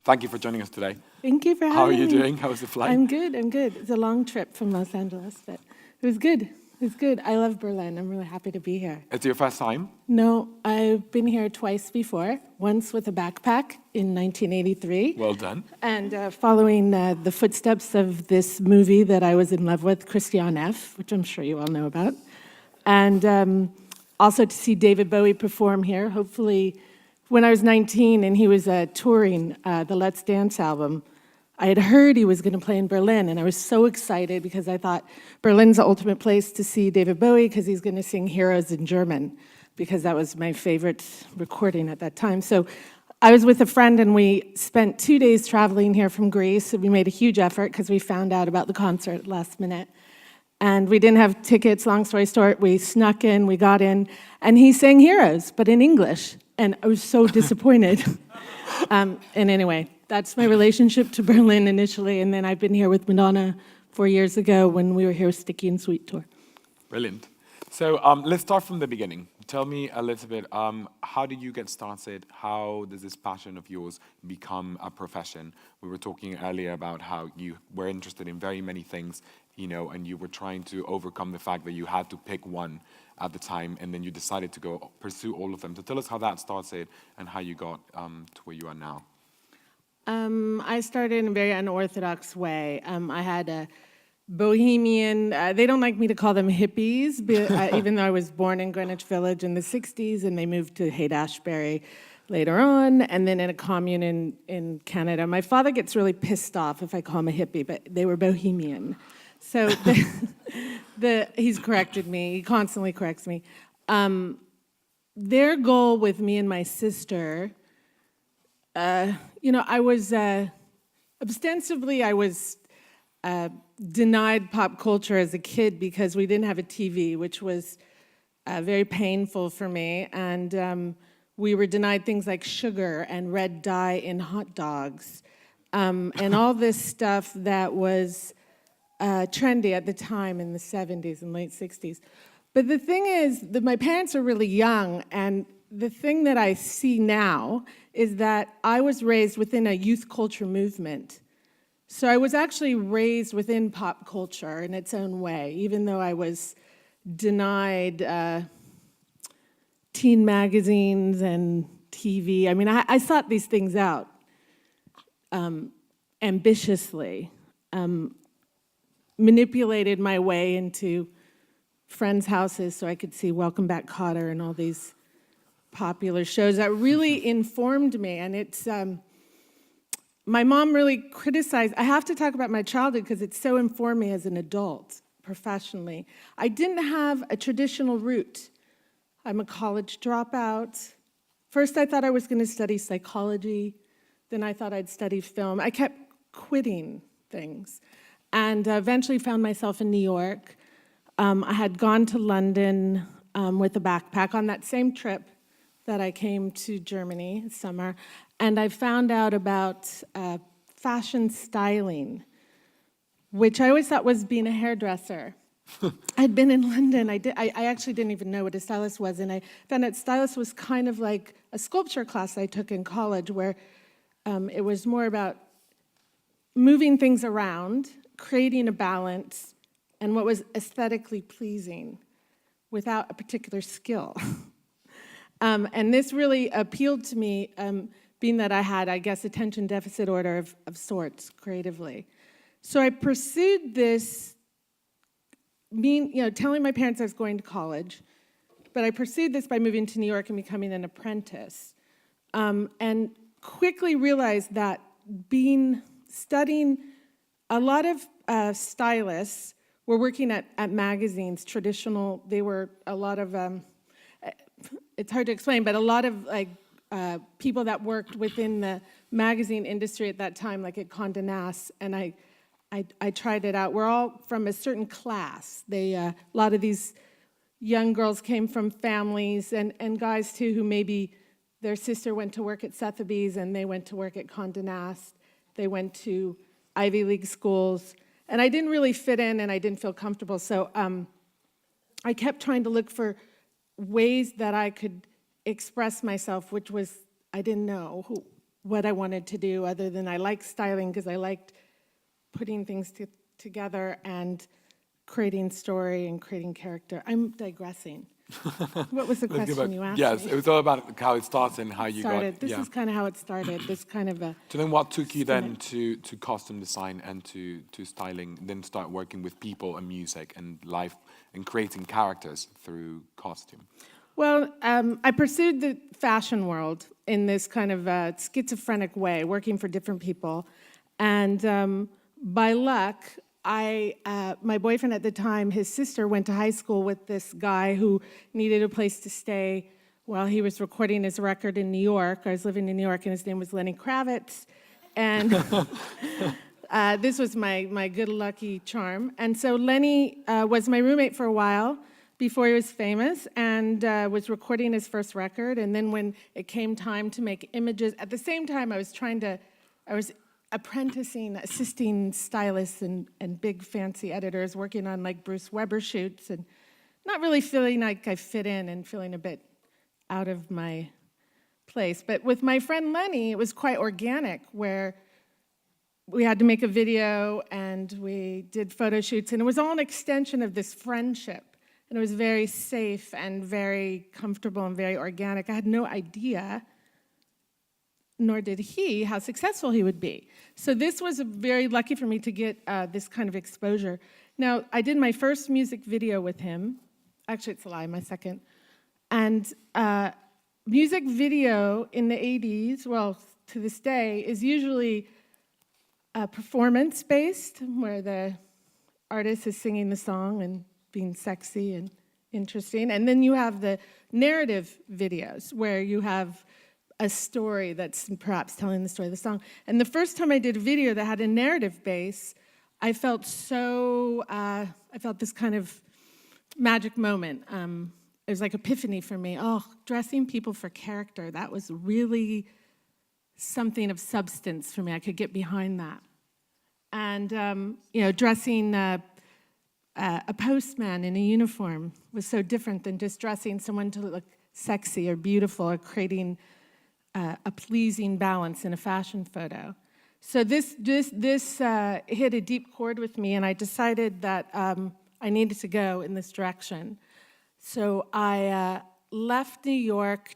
Thank you for joining us today. Thank you for having me. How are you doing? How was the flight? I'm good. It's a long trip from Los Angeles, but it was good. It was good. I love Berlin. I'm really happy to be here. It's your first time? No, I've been here twice before, once with a backpack in 1983. Well done. And following the footsteps of this movie that I was in love with, Christiane F., which I'm sure you all know about. And also to see David Bowie perform here, hopefully when I was 19 and he was touring the Let's Dance album. I had heard he was going to play in Berlin, and I was so excited because I thought Berlin's the ultimate place to see David Bowie because he's going to sing Heroes in German, because that was my favorite recording at that time. So I was with a friend, and we spent 2 days traveling here from Greece. We made a huge effort because we found out about the concert last minute. And we didn't have tickets, long story short. We snuck in, we got in, and he sang Heroes, but in English. And I was so disappointed. And anyway, that's my relationship to Berlin initially, and then I've been here with Madonna 4 years ago when we were here with Sticky and Sweet Tour. Brilliant. So let's start from the beginning. Tell me a little bit, how did you get started? How does this passion of yours become a profession? We were talking earlier about how you were interested in very many things, you know, and you were trying to overcome the fact that you had to pick one at the time, and then you decided to go pursue all of them. So tell us how that started and how you got to where you are now. I started in a very unorthodox way. I had a bohemian, they don't like me to call them hippies, but, even though I was born in Greenwich Village in the 60s, and they moved to Haight-Ashbury later on, and then in a commune in Canada. My father gets really pissed off if I call him a hippie, but they were bohemian. So he's corrected me, he constantly corrects me. Their goal with me and my sister, you know, I was, ostensibly I was denied pop culture as a kid because we didn't have a TV, which was very painful for me. And we were denied things like sugar and red dye in hot dogs, and all this stuff that was trendy at the time in the 70s and late 60s. But the thing is that my parents are really young, and the thing that I see now is that I was raised within a youth culture movement. So I was actually raised within pop culture in its own way, even though I was denied teen magazines and TV. I mean, I sought these things out ambitiously, manipulated my way into friends' houses so I could see Welcome Back, Kotter and all these popular shows that really informed me. And it's, my mom really criticized, I have to talk about my childhood because it so informed me as an adult, professionally. I didn't have a traditional route. I'm a college dropout. First I thought I was going to study psychology, then I thought I'd study film. I kept quitting things, and eventually found myself in New York. I had gone to London with a backpack on that same trip that I came to Germany this summer, and I found out about fashion styling, which I always thought was being a hairdresser. I'd been in London. I actually didn't even know what a stylist was, and I found out stylist was kind of like a sculpture class I took in college, where it was more about moving things around, creating a balance, and what was aesthetically pleasing without a particular skill. And this really appealed to me, being that I had, I guess, attention deficit order of sorts creatively. So I pursued this, telling my parents I was going to college, but I pursued this by moving to New York and becoming an apprentice, and quickly realized that studying, a lot of stylists were working at magazines, traditional, they were a lot of, it's hard to explain, but a lot of people that worked within the magazine industry at that time, like at Condé Nast, and I tried it out. We're all from a certain class. A lot of these young girls came from families, and guys too, who maybe their sister went to work at Sotheby's and they went to work at Condé Nast. They went to Ivy League schools, and I didn't really fit in, and I didn't feel comfortable. So I kept trying to look for ways that I could express myself, which was, I didn't know what I wanted to do, other than I liked styling because I liked putting things together and creating story and creating character. I'm digressing. What was the Let's go question back. you asked Yes, me? it was all about how it started and how you Started. got. This Yeah. is kind of how it started. This kind of a. So then, what took you then spin to costume design and to styling? Then start working with people and music and life and creating characters through costume. Well, I pursued the fashion world in this kind of schizophrenic way, working for different people. And by luck, my boyfriend at the time, his sister went to high school with this guy who needed a place to stay while he was recording his record in New York. I was living in New York, and his name was Lenny Kravitz. And this was my good lucky charm. And so Lenny was my roommate for a while before he was famous, and was recording his first record. And then when it came time to make images, at the same time I was apprenticing, assisting stylists and big fancy editors, working on like Bruce Weber shoots, and not really feeling like I fit in and feeling a bit out of my place. But with my friend Lenny, it was quite organic, where we had to make a video and we did photo shoots, and it was all an extension of this friendship. And it was very safe and very comfortable and very organic. I had no idea, nor did he, how successful he would be. So this was very lucky for me to get this kind of exposure. Now, I did my first music video with him. Actually, it's a lie, my second. And music video in the 80s, well, to this day, is usually performance-based, where the artist is singing the song and being sexy and interesting. And then you have the narrative videos, where you have a story that's perhaps telling the story of the song. And the first time I did a video that had a narrative base, I felt this kind of magic moment. It was like epiphany for me. Oh, dressing people for character, that was really something of substance for me. I could get behind that. And, dressing a postman in a uniform was so different than just dressing someone to look sexy or beautiful or creating a pleasing balance in a fashion photo. So this hit a deep chord with me, and I decided that I needed to go in this direction. So I left New York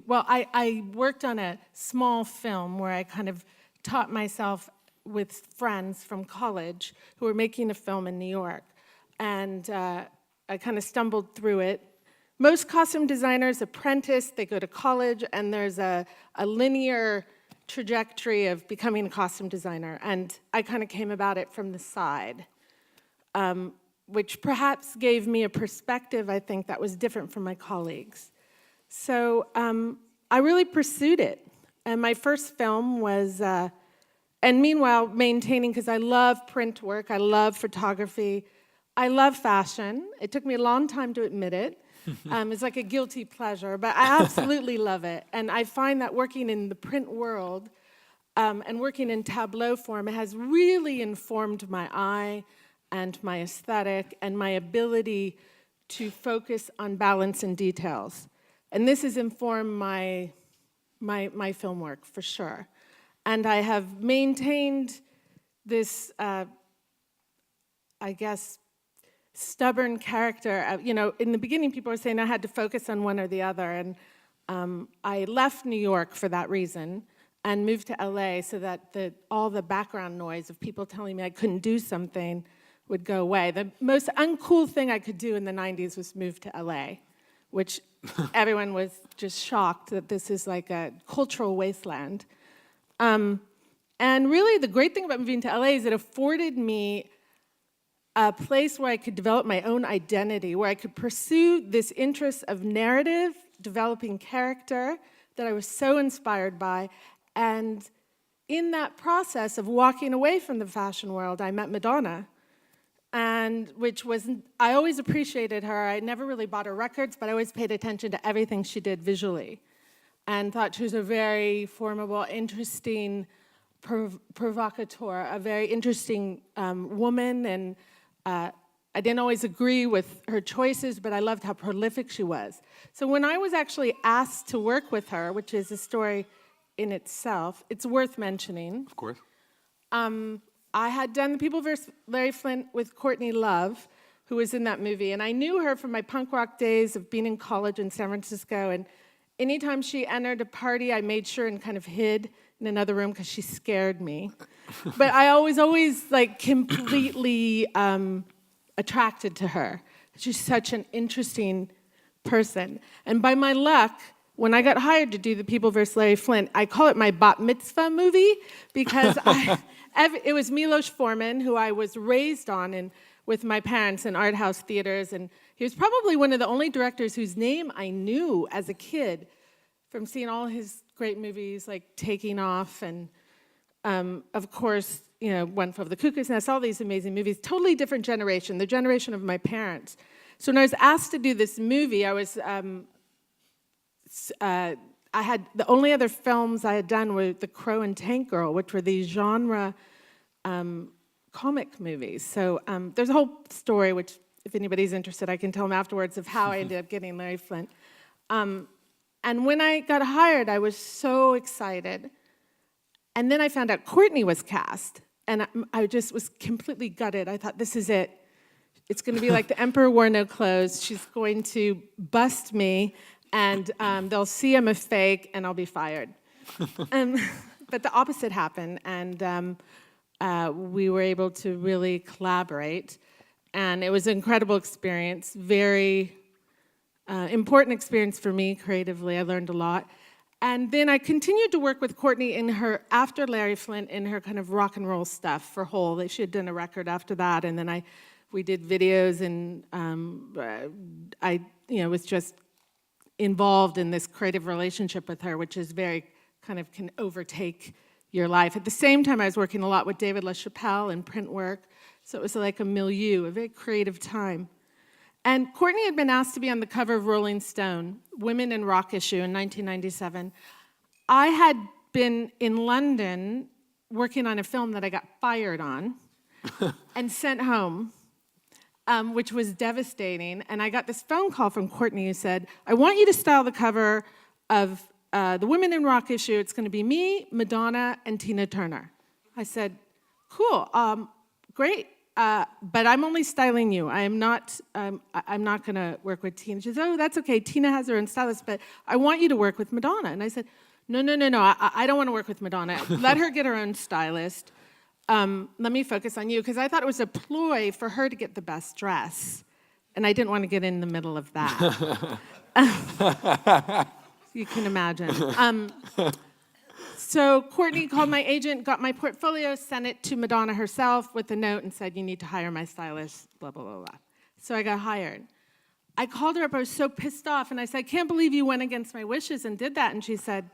I worked on a small film where I kind of taught myself with friends from college who were making a film in New York. And I kind of stumbled through it. Most costume designers apprentice, they go to college, and there's a linear trajectory of becoming a costume designer. And I kind of came about it from the side, which perhaps gave me a perspective, I think, that was different from my colleagues. So I really pursued it. And my first film was, and meanwhile, maintaining, because I love print work, I love photography, I love fashion. It took me a long time to admit it. It's like a guilty pleasure, but I absolutely love it. And I find that working in the print world and working in tableau form, it has really informed my eye and my aesthetic and my ability to focus on balance and details. And this has informed my film work, for sure. And I have maintained this, I guess, stubborn character. In the beginning, people were saying I had to focus on one or the other, and I left New York for that reason and moved to LA so that all the background noise of people telling me I couldn't do something would go away. The most uncool thing I could do in the 90s was move to LA, which everyone was just shocked that this is like a cultural wasteland. And really, the great thing about moving to LA is it afforded me a place where I could develop my own identity, where I could pursue this interest of narrative, developing character that I was so inspired by. And in that process of walking away from the fashion world, I met Madonna, and I always appreciated her. I never really bought her records, but I always paid attention to everything she did visually, and thought she was a very formidable, interesting provocateur, a very interesting woman, and I didn't always agree with her choices, but I loved how prolific she was. So when I was actually asked to work with her, which is a story in itself. It's worth mentioning. Of course. I had done The People vs. Larry Flint with Courtney Love, who was in that movie, and I knew her from my punk rock days of being in college in San Francisco, and anytime she entered a party, I made sure and kind of hid in another room because she scared me. But I always like completely attracted to her. She's such an interesting person. And by my luck, when I got hired to do The People vs. Larry Flint, I call it my bat mitzvah movie because it was Milos Forman, who I was raised on and with my parents in art house theaters, and he was probably one of the only directors whose name I knew as a kid from seeing all his great movies like Taking Off and, of course, One Flew Over the Cuckoo's Nest, all these amazing movies. Totally different generation, the generation of my parents. So when I was asked to do this movie, I was, the only other films I had done were The Crow and Tank Girl, which were these genre comic movies. So there's a whole story, which if anybody's interested, I can tell them afterwards, of how I ended up getting Larry Flint. And when I got hired, I was so excited. And then I found out Courtney was cast, and I just was completely gutted. I thought, this is it. It's going to be like The Emperor Wore No Clothes. She's going to bust me, and they'll see I'm a fake, and I'll be fired. But the opposite happened, and we were able to really collaborate. And it was an incredible experience, very important experience for me creatively. I learned a lot. And then I continued to work with Courtney in her, after Larry Flint, in her kind of rock and roll stuff for Hole. She had done a record after that, and then we did videos, and I was just involved in this creative relationship with her, which is very kind of can overtake your life. At the same time, I was working a lot with David LaChapelle in print work, so it was like a milieu, a very creative time. And Courtney had been asked to be on the cover of Rolling Stone, Women in Rock issue in 1997. I had been in London working on a film that I got fired on and sent home, which was devastating. And I got this phone call from Courtney who said, I want you to style the cover of the Women in Rock issue. It's going to be me, Madonna, and Tina Turner. I said, cool, great. But I'm only styling you. I'm not going to work with Tina. She said, oh, that's okay. Tina has her own stylist, but I want you to work with Madonna. And I said, no. I don't want to work with Madonna. Let her get her own stylist. Let me focus on you, because I thought it was a ploy for her to get the best dress, and I didn't want to get in the middle of that. You can imagine. So Courtney called my agent, got my portfolio, sent it to Madonna herself with a note and said, you need to hire my stylist, blah, blah, blah, blah. So I got hired. I called her up, I was so pissed off, and I said, I can't believe you went against my wishes and did that. And she said,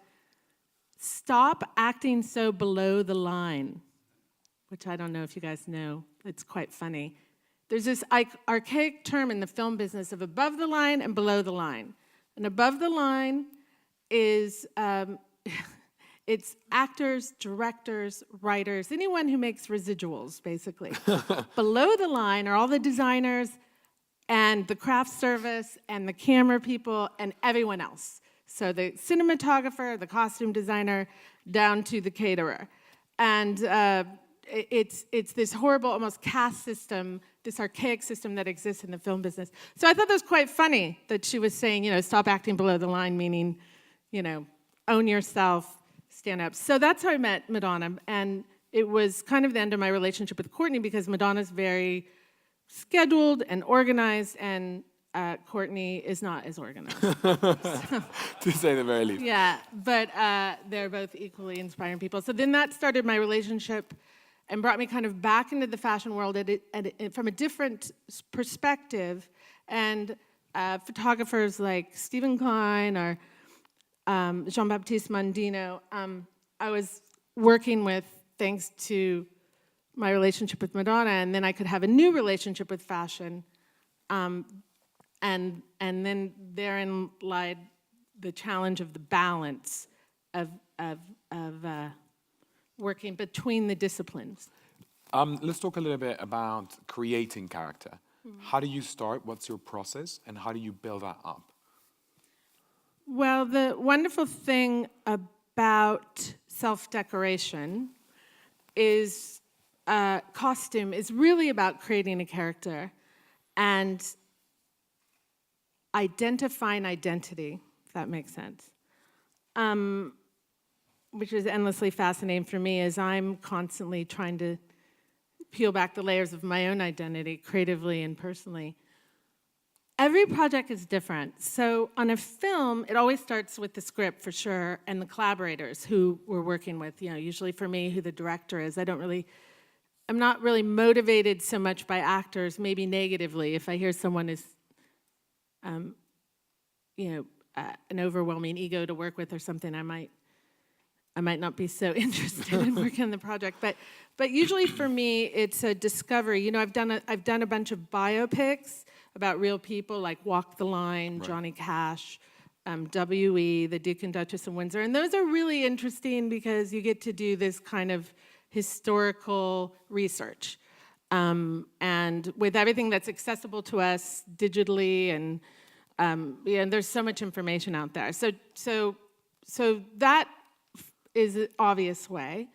stop acting so below the line, which I don't know if you guys know. It's quite funny. There's this archaic term in the film business of above the line and below the line. And above the line is... it's actors, directors, writers, anyone who makes residuals, basically. Below the line are all the designers and the craft service and the camera people and everyone else. So the cinematographer, the costume designer, down to the caterer. And it's this horrible, almost caste system, this archaic system that exists in the film business. So I thought that was quite funny that she was saying, stop acting below the line, meaning, own yourself, stand up. So that's how I met Madonna, and it was kind of the end of my relationship with Courtney because Madonna's very scheduled and organized, and Courtney is not as organized. To say the very least. Yeah, but they're both equally inspiring people. So then that started my relationship and brought me kind of back into the fashion world from a different perspective, and photographers like Stephen Klein or Jean-Baptiste Mondino, I was working with, thanks to my relationship with Madonna, and then I could have a new relationship with fashion, and then therein lied the challenge of the balance of working between the disciplines. Let's talk a little bit about creating character. How do you start? What's your process? And how do you build that up? Well, the wonderful thing about self-decoration is costume is really about creating a character and identifying identity, if that makes sense. Which is endlessly fascinating for me as I'm constantly trying to peel back the layers of my own identity, creatively and personally. Every project is different. So on a film, it always starts with the script for sure, and the collaborators who we're working with. Usually for me, who the director is. I'm not really motivated so much by actors, maybe negatively. If I hear someone is, an overwhelming ego to work with or something, I might not be so interested in working on the project. But usually for me, it's a discovery. I've done a bunch of biopics about real people, like Walk the Line, right. Johnny Cash, W.E., the Duke and Duchess of Windsor. And those are really interesting because you get to do this kind of historical research. And with everything that's accessible to us digitally, and there's so much information out there. So that is an obvious way.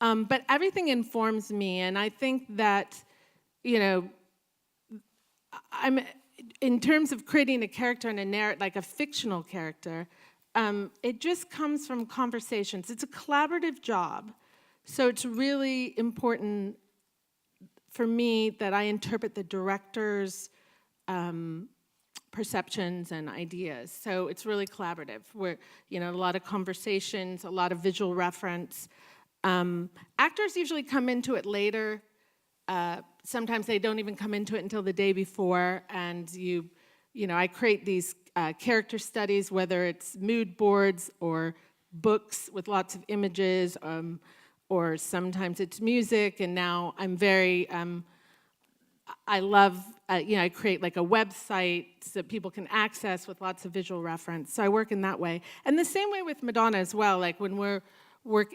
But everything informs me, and I think that, I'm in terms of creating a character and a narrative, like a fictional character, it just comes from conversations. It's a collaborative job, so it's really important for me that I interpret the director's perceptions and ideas. So it's really collaborative. Where a lot of conversations, a lot of visual reference. Actors usually come into it later. Sometimes they don't even come into it until the day before, and I create these character studies, whether it's mood boards or books with lots of images, or sometimes it's music, and now I'm very, I love, I create like a website so that people can access with lots of visual reference, so I work in that way. And the same way with Madonna as well, like when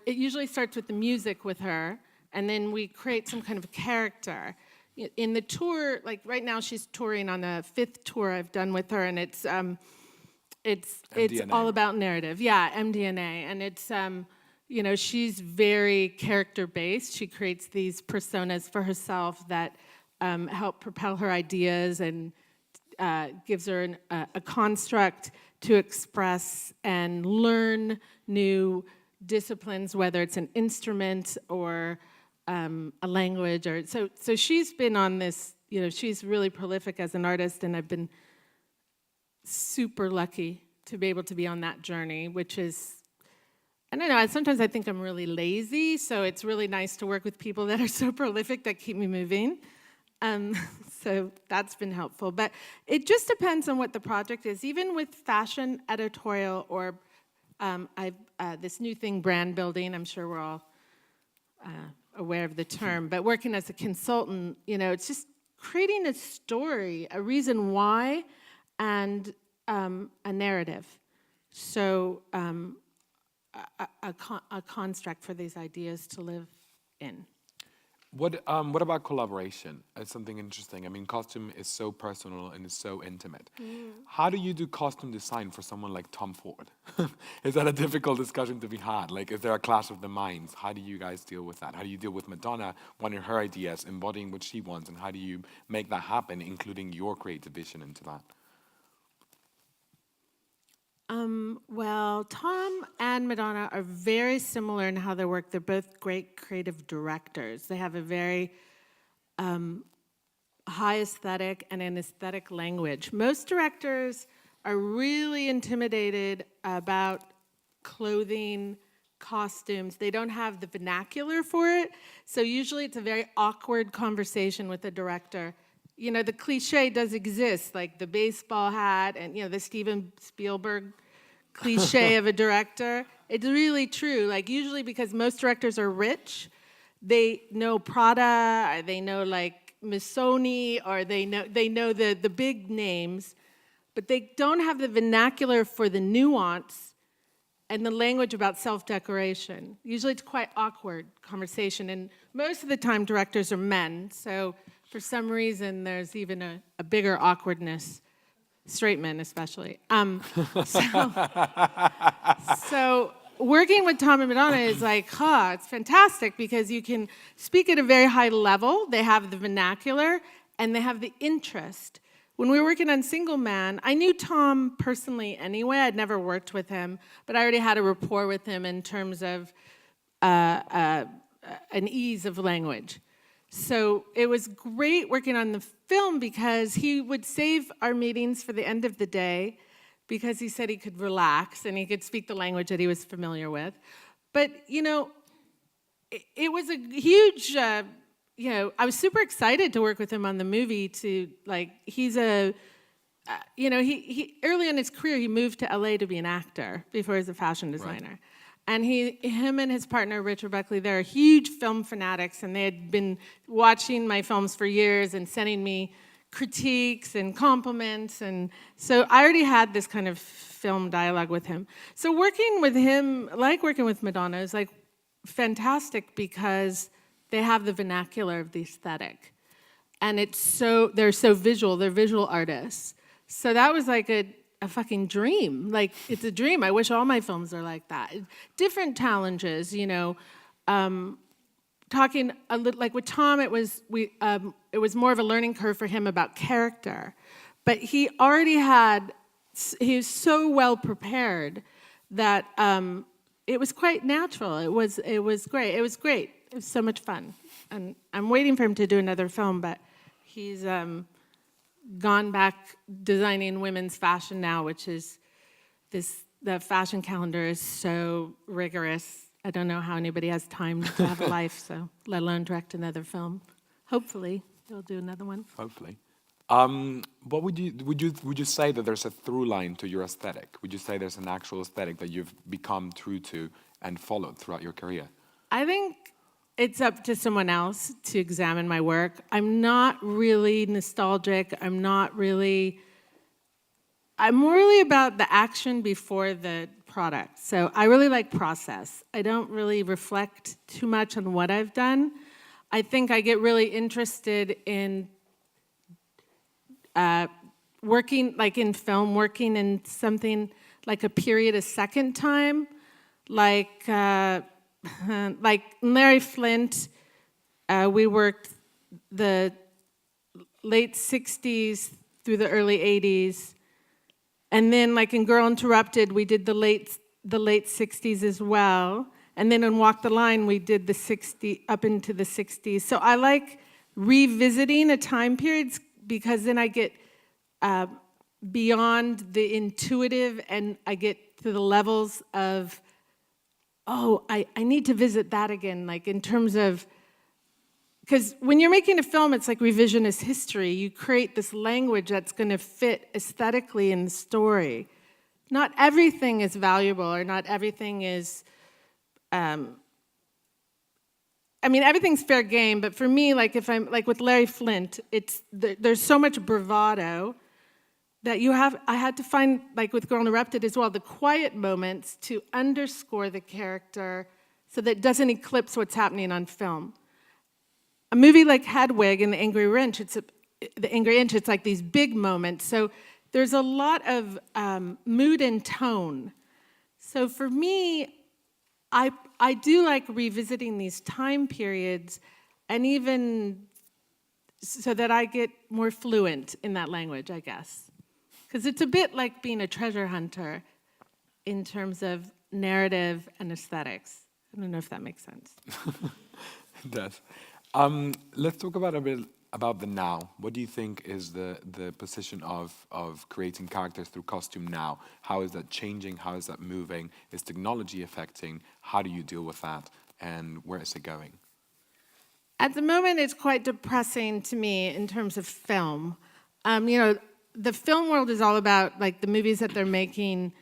it usually starts with the music with her, and then we create some kind of character. In the tour, like right now she's touring on the 5th tour I've done with her, and it's all about narrative. Yeah, MDNA, and it's, she's very character-based. She creates these personas for herself that help propel her ideas and gives her a construct to express and learn new disciplines, whether it's an instrument or a language, or so she's been on this, she's really prolific as an artist, and I've been super lucky to be able to be on that journey, which is, I don't know, sometimes I think I'm really lazy, so it's really nice to work with people that are so prolific that keep me moving. So that's been helpful, but it just depends on what the project is. Even with fashion editorial or this new thing, brand building, I'm sure we're all aware of the term, but working as a consultant, it's just creating a story, a reason why, and a narrative. So a construct for these ideas to live in. What about collaboration? It's something interesting. I mean, costume is so personal and is so intimate. How do you do costume design for someone like Tom Ford? Is that a difficult discussion to be had? Like, is there a clash of the minds? How do you guys deal with that? How do you deal with Madonna wanting her ideas, embodying what she wants, and how do you make that happen, including your creative vision into that? Well, Tom and Madonna are very similar in how they work. They're both great creative directors. They have a very high aesthetic and an aesthetic language. Most directors are really intimidated about clothing, costumes. They don't have the vernacular for it, so usually it's a very awkward conversation with the director. The cliche does exist, like the baseball hat and, the Steven Spielberg cliche of a director. It's really true, like usually because most directors are rich, they know Prada, or they know like Missoni, or they know the big names, but they don't have the vernacular for the nuance and the language about self-decoration. Usually it's quite awkward conversation, and most of the time directors are men, so for some reason there's even a bigger awkwardness, straight men especially. So working with Tom and Madonna is like, it's fantastic because you can speak at a very high level. They have the vernacular and they have the interest. When we were working on Single Man, I knew Tom personally anyway. I'd never worked with him, but I already had a rapport with him in terms of an ease of language. So it was great working on the film because he would save our meetings for the end of the day because he said he could relax and he could speak the language that he was familiar with. But, it was a huge, I was super excited to work with him on the movie he's a, he early in his career, he moved to LA to be an actor before he was a fashion designer. Right. And him and his partner, Richard Buckley, they're huge film fanatics, and they had been watching my films for years and sending me critiques and compliments. And so I already had this kind of film dialogue with him. So working with him, like working with Madonna, is like fantastic because they have the vernacular of the aesthetic. And they're so visual, they're visual artists. So that was like a fucking dream. Like, it's a dream. I wish all my films are like that. Different challenges, talking a little, like with Tom, it was more of a learning curve for him about character. But he was so well prepared that it was quite natural. It was great. It was great. It was so much fun. And I'm waiting for him to do another film, but he's gone back designing women's fashion now, which is the fashion calendar is so rigorous. I don't know how anybody has time to have a life, so let alone direct another film. Hopefully, they'll do another one. Hopefully. What would you say that there's a through line to your aesthetic? Would you say there's an actual aesthetic that you've become true to and followed throughout your career? I think it's up to someone else to examine my work. I'm not really nostalgic. I'm more really about the action before the product. So I really like process. I don't really reflect too much on what I've done. I think I get really interested in working, like in film, working in something like a period a second time, like Larry Flint, we worked the late 60s through the early 80s. And then like in Girl Interrupted, we did the late 60s as well. And then in Walk the Line, we did up into the 60s. So I like revisiting a time period because then I get beyond the intuitive and I get to the levels of, I need to visit that again, like in terms of, because when you're making a film, it's like revisionist history. You create this language that's going to fit aesthetically in the story. Not everything is valuable, or not everything is, everything's fair game, but for me, like if I'm, like with Larry Flint, there's so much bravado that I had to find, like with Girl Interrupted as well, the quiet moments to underscore the character so that it doesn't eclipse what's happening on film. A movie like Hedwig and The Angry Inch, it's like these big moments. So there's a lot of mood and tone. So for me, I do like revisiting these time periods, and even so that I get more fluent in that language, I guess. Because it's a bit like being a treasure hunter in terms of narrative and aesthetics. I don't know if that makes sense. It does. Let's talk about a bit about the now. What do you think is the position of creating characters through costume now? How is that changing? How is that moving? Is technology affecting? How do you deal with that? And where is it going? At the moment, it's quite depressing to me in terms of film. The film world is all about like the movies that they're making.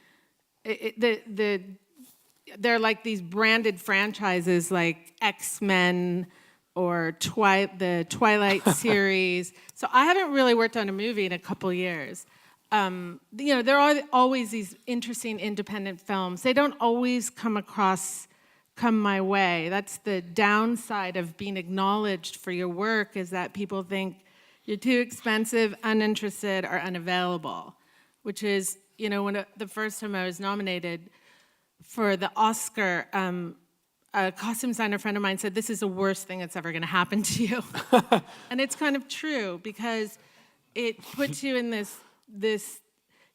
They're like these branded franchises like X-Men or the Twilight series. So I haven't really worked on a movie in a couple years. There are always these interesting independent films. They don't always come my way. That's the downside of being acknowledged for your work, is that people think you're too expensive, uninterested, or unavailable, which is, when the first time I was nominated for the Oscar, a costume designer friend of mine said, "This is the worst thing that's ever going to happen to you." And it's kind of true, because it puts you in this,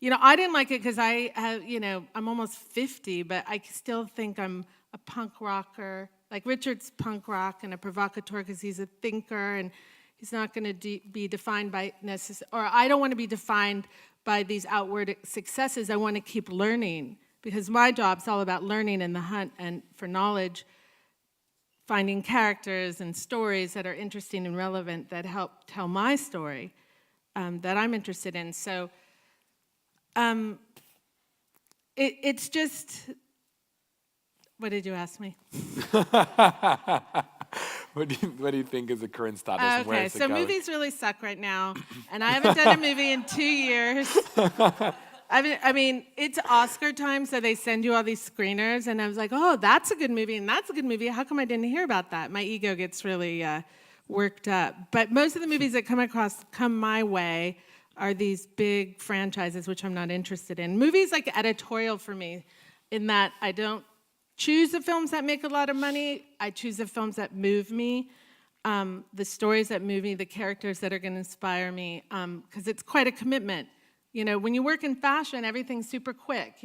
I didn't like it because I have, I'm almost 50, but I still think I'm a punk rocker. Like Richard's punk rock and a provocateur because he's a thinker, and he's not going to be defined by or I don't want to be defined by these outward successes. I want to keep learning, because my job's all about learning and the hunt and for knowledge, finding characters and stories that are interesting and relevant that help tell my story that I'm interested in. So it's just, what did you ask me? What do you think is the current status? And where Okay, is it so going? movies really suck right now, and I haven't done a movie in 2 years. I mean, it's Oscar time, so they send you all these screeners, and I was like, oh, that's a good movie, and that's a good movie. How come I didn't hear about that? My ego gets really worked up. But most of the movies that come my way are these big franchises, which I'm not interested in. Movies like editorial for me, in that I don't choose the films that make a lot of money. I choose the films that move me, the stories that move me, the characters that are going to inspire me, because it's quite a commitment. When you work in fashion, everything's super quick.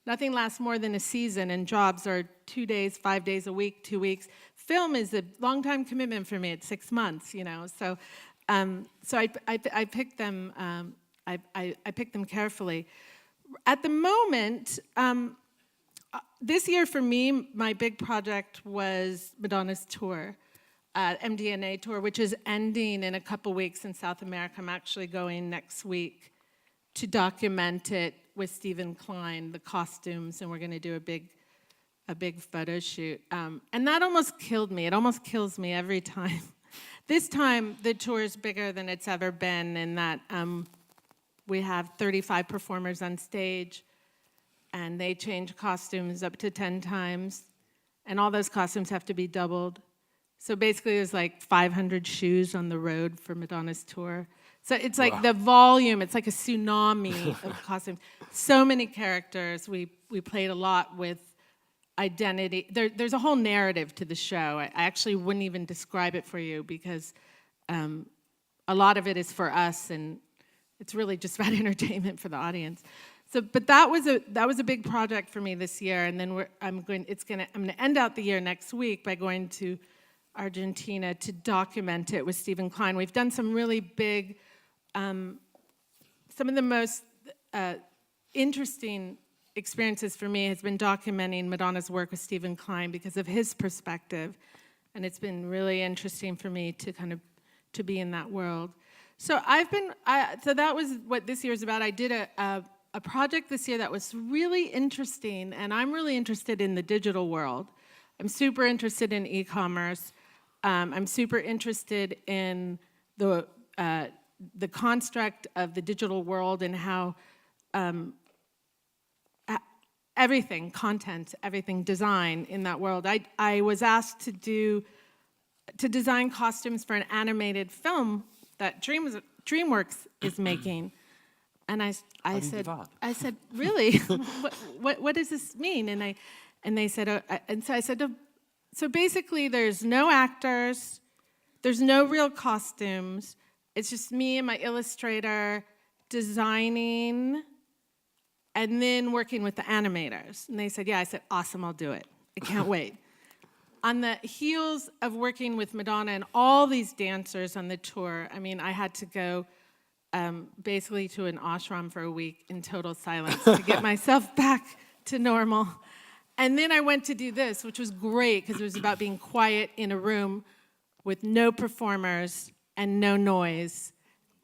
Nothing lasts more than a season, and jobs are 2 days, 5 days a week, 2 weeks. Film is a long-time commitment for me. It's 6 months. So I picked them. I picked them carefully. At the moment, this year for me, my big project was Madonna's tour, MDNA tour, which is ending in a couple weeks in South America. I'm actually going next week to document it with Stephen Klein, the costumes, and we're going to do a big photo shoot. And that almost killed me. It almost kills me every time. This time, the tour is bigger than it's ever been, in that we have 35 performers on stage, and they change costumes up to 10 times, and all those costumes have to be doubled. So basically, there's like 500 shoes on the road for Madonna's tour. So it's like the volume, it's like a tsunami of costumes. So many characters. We played a lot with identity. There's a whole narrative to the show. I actually wouldn't even describe it for you, because a lot of it is for us, and it's really just about entertainment for the audience. So, but that was a big project for me this year, and then I'm going to end out the year next week by going to Argentina to document it with Stephen Klein. We've done some really big, some of the most interesting experiences for me has been documenting Madonna's work with Stephen Klein because of his perspective, and it's been really interesting for me to be in that world. So so that was what this year's about. I did a project this year that was really interesting, and I'm really interested in the digital world. I'm super interested in e-commerce. I'm super interested in the construct of the digital world and how everything, content, everything, design in that world. I was asked to design costumes for an animated film that DreamWorks is making. And I said, really? what does this mean? And they said, so I said, so basically there's no actors, there's no real costumes. It's just me and my illustrator designing and then working with the animators. And they said, yeah. I said, awesome, I'll do it. I can't wait. On the heels of working with Madonna and all these dancers on the tour, I mean, I had to go basically to an ashram for a week in total silence to get myself back to normal. And then I went to do this, which was great because it was about being quiet in a room with no performers and no noise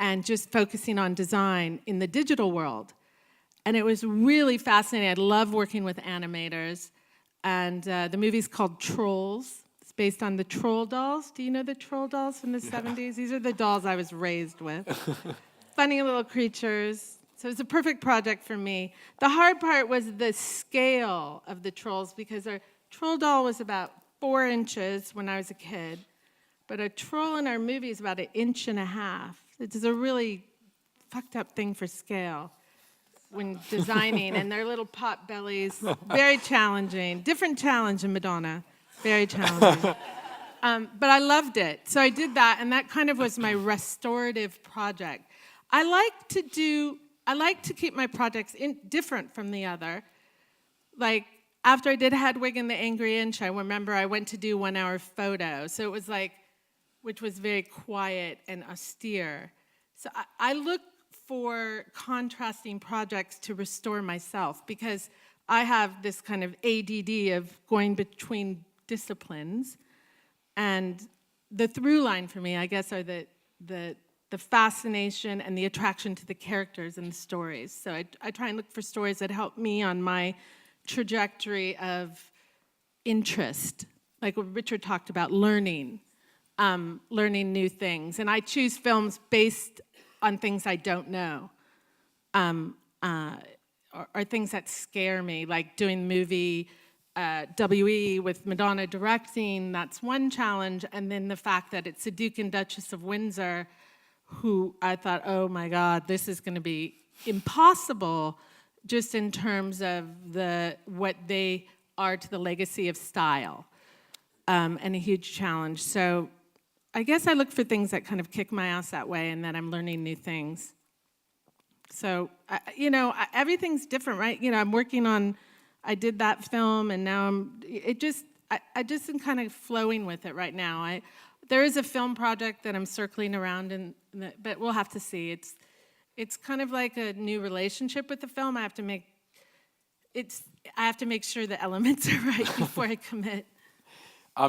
and just focusing on design in the digital world. And it was really fascinating. I love working with animators. And the movie's called Trolls. It's based on the Troll dolls. Do you know the Troll dolls from the 70s? These are the dolls I was raised with. Funny little creatures. So it was a perfect project for me. The hard part was the scale of the trolls, because our troll doll was about 4 inches when I was a kid, but a troll in our movie is about 1.5 inches. It is a really fucked up thing for scale. when designing, and their little pot bellies, very challenging. Different challenge in Madonna, very challenging. But I loved it. So I did that, and that kind of was my restorative project. I like to keep my projects different from the other. Like, after I did Hedwig and the Angry Inch, I remember I went to do 1 hour photo. So it was like, which was very quiet and austere. So I look for contrasting projects to restore myself, because I have this kind of ADD of going between disciplines. And the through line for me, I guess, are the fascination and the attraction to the characters and the stories. So I try and look for stories that help me on my trajectory of interest, like what Richard talked about, learning new things. And I choose films based on things I don't know, or things that scare me, like doing the movie W.E. with Madonna directing. That's one challenge. And then the fact that it's the Duke and Duchess of Windsor, who I thought, oh my God, this is going to be impossible, just in terms of what they are to the legacy of style, and a huge challenge. So I guess I look for things that kind of kick my ass that way, and that I'm learning new things. So, everything's different, right? I'm working on, I did that film, and now I just am kind of flowing with it right now. There is a film project that I'm circling around, but we'll have to see. It's kind of like a new relationship with the film. I have to make sure the elements are right before I commit.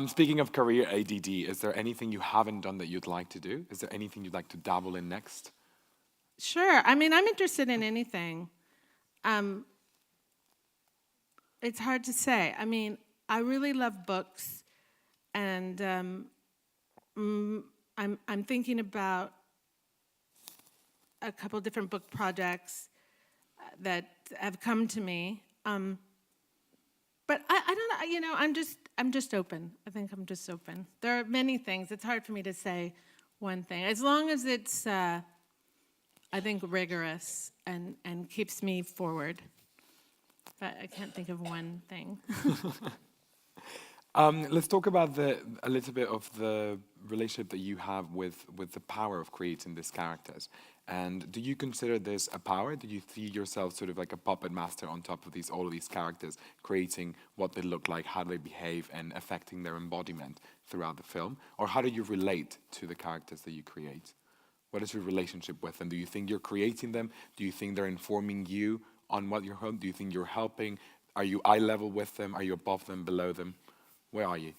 Speaking of career ADD, is there anything you haven't done that you'd like to do? Is there anything you'd like to dabble in next? Sure. I mean, I'm interested in anything. It's hard to say. I mean, I really love books, and I'm thinking about a couple different book projects that have come to me. But I don't know, I'm just open. I think I'm just open. There are many things. It's hard for me to say one thing. As long as it's, I think, rigorous and keeps me forward. But I can't think of one thing. Let's talk about a little bit of the relationship that you have with the power of creating these characters. And do you consider this a power? Do you see yourself sort of like a puppet master on top of all of these characters, creating what they look like, how they behave, and affecting their embodiment throughout the film? Or how do you relate to the characters that you create? What is your relationship with them? Do you think you're creating them? Do you think they're informing you on what you're hoping? Do you think you're helping? Are you eye level with them? Are you above them, below them? Where are you?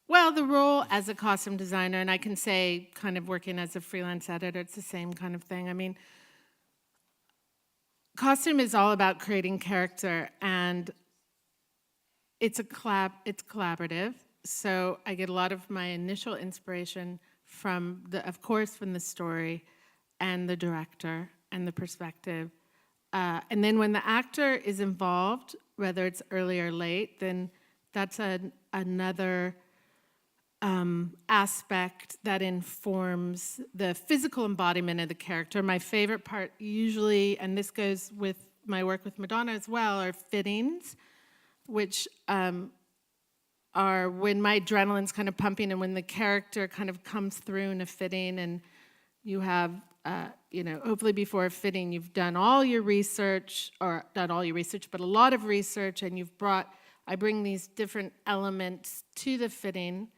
Well, the role as a costume designer, and I can say kind of working as a freelance editor, it's the same kind of thing. I mean, costume is all about creating character, and it's collaborative. So I get a lot of my initial inspiration of course, from the story and the director and the perspective. And then when the actor is involved, whether it's early or late, then that's another aspect that informs the physical embodiment of the character. My favorite part usually, and this goes with my work with Madonna as well, are fittings, which are when my adrenaline's kind of pumping and when the character kind of comes through in a fitting, and you have, hopefully before a fitting, you've done all your research, or not all your research, but a lot of research, and I bring these different elements to the fitting,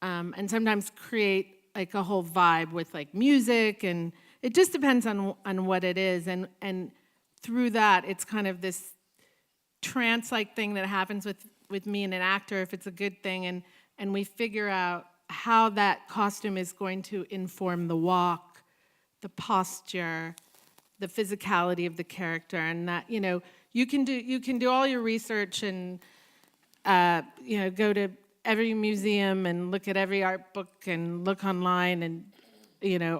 and sometimes create like a whole vibe with like music, and it just depends on what it is, and through that, it's kind of this trance-like thing that happens with me and an actor, if it's a good thing, and we figure out how that costume is going to inform the walk, the posture, the physicality of the character, and that, you can do all your research and go to every museum and look at every art book and look online and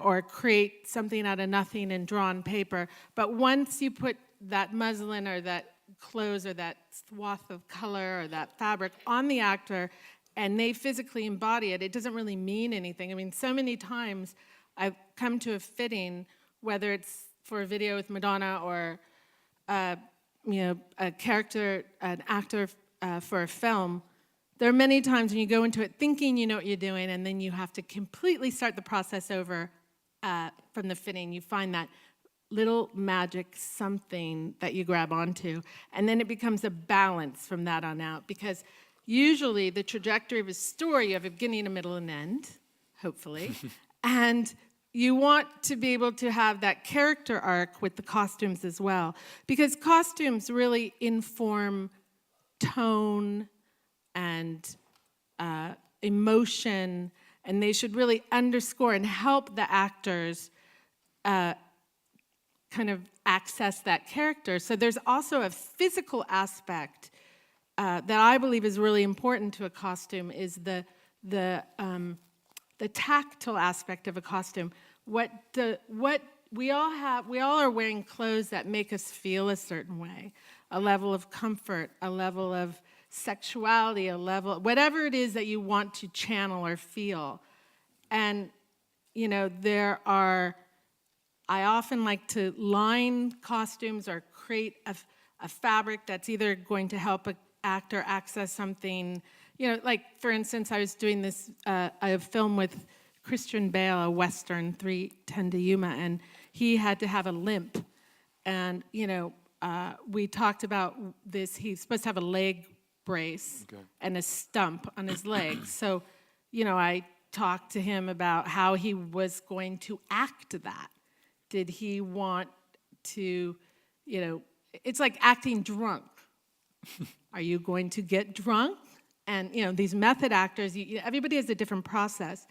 or create something out of nothing and draw on paper. But once you put that muslin or that clothes or that swath of color or that fabric on the actor and they physically embody it, it doesn't really mean anything. I mean, so many times I've come to a fitting, whether it's for a video with Madonna, or a character, an actor for a film, there are many times when you go into it thinking you know what you're doing, and then you have to completely start the process over from the fitting. You find that little magic something that you grab onto, and then it becomes a balance from that on out, because usually the trajectory of a story, you have a beginning, a middle, and end, hopefully, and you want to be able to have that character arc with the costumes as well, because costumes really inform tone and emotion, and they should really underscore and help the actors kind of access that character. So there's also a physical aspect that I believe is really important to a costume, is the tactile aspect of a costume. What we all are wearing clothes that make us feel a certain way, a level of comfort, a level of sexuality, a level, whatever it is that you want to channel or feel. And, I often like to line costumes or create a fabric that's either going to help an actor access something. Like, for instance, I was doing a film with Christian Bale, a Western, 3:10 to Yuma, and he had to have a limp. And, we talked about this. He's supposed to have a leg brace and a stump on his leg. So, I talked to him about how he was going to act that. Did he want to, it's like acting drunk. Are you going to get drunk? And, these method actors, everybody has a different process.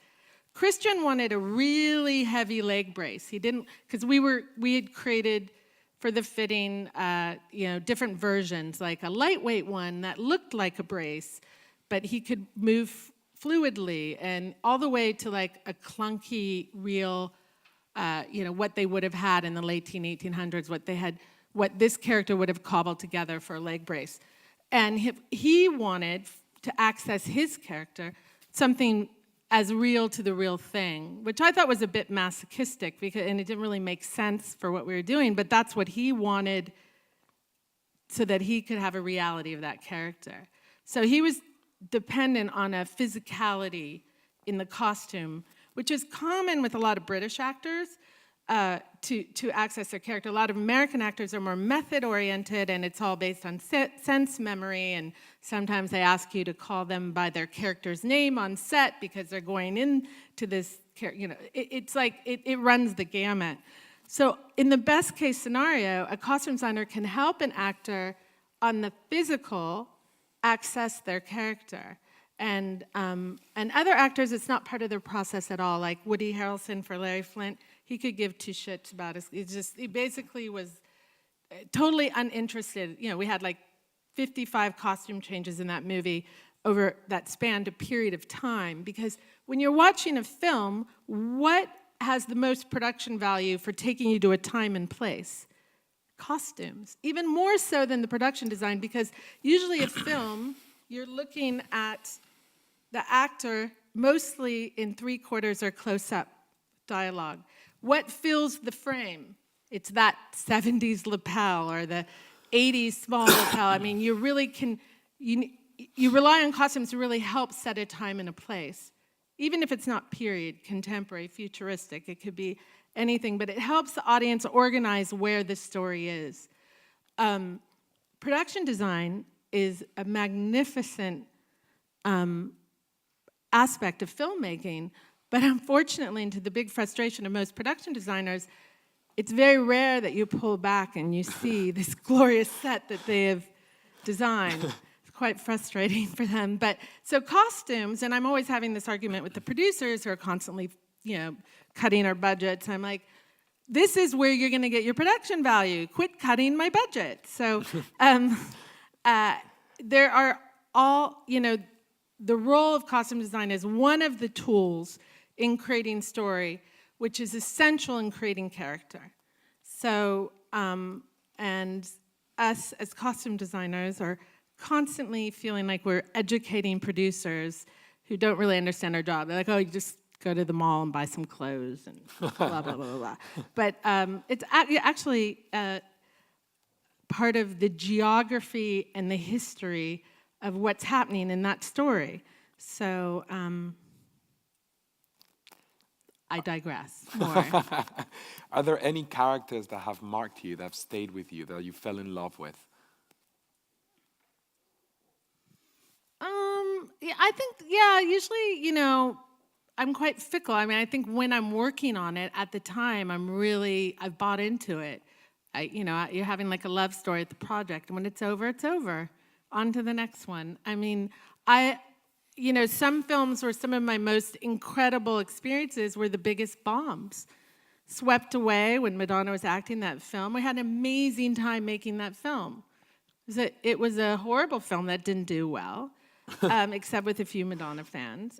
Christian wanted a really heavy leg brace. He didn't, because we had created for the fitting, different versions, like a lightweight one that looked like a brace, but he could move fluidly, and all the way to like a clunky, real, what they would have had in the late 1800s, what this character would have cobbled together for a leg brace. And he wanted to access his character something as real to the real thing, which I thought was a bit masochistic, and it didn't really make sense for what we were doing, but that's what he wanted so that he could have a reality of that character. So he was dependent on a physicality in the costume, which is common with a lot of British actors to access their character. A lot of American actors are more method-oriented, and it's all based on sense memory, and sometimes they ask you to call them by their character's name on set because they're going into this, it's like, it runs the gamut. So in the best case scenario, a costume designer can help an actor on the physical access their character. And other actors, it's not part of their process at all, like Woody Harrelson for Larry Flint. He could give two shits about it. He basically was totally uninterested. We had like 55 costume changes in that movie over that spanned a period of time, because when you're watching a film, what has the most production value for taking you to a time and place? Costumes, even more so than the production design, because usually a film, you're looking at the actor mostly in 3/4 or close-up dialogue. What fills the frame? It's that 70s lapel or the 80s small lapel. I mean, you really can, you rely on costumes to really help set a time and a place. Even if it's not period, contemporary, futuristic, it could be anything, but it helps the audience organize where the story is. Production design is a magnificent aspect of filmmaking, but unfortunately, and to the big frustration of most production designers, it's very rare that you pull back and you see this glorious set that they have designed. It's quite frustrating for them. But so costumes, and I'm always having this argument with the producers who are constantly, cutting our budgets. I'm like, this is where you're going to get your production value. Quit cutting my budget. So there are all, the role of costume design is one of the tools in creating story, which is essential in creating character. So, and us as costume designers are constantly feeling like we're educating producers who don't really understand our job. They're like, oh, you just go to the mall and buy some clothes and blah, blah, blah, blah, blah. But it's actually part of the geography and the history of what's happening in that story. So I digress more. Are there any characters that have marked you, that have stayed with you, that you fell in love with? Yeah, I think, yeah, usually, I'm quite fickle. I mean, I think when I'm working on it at the time, I've bought into it. You're having like a love story at the project, and when it's over, it's over. On to the next one. I mean, some films were some of my most incredible experiences were the biggest bombs. Swept Away, when Madonna was acting that film, we had an amazing time making that film. It was a horrible film that didn't do well, except with a few Madonna fans.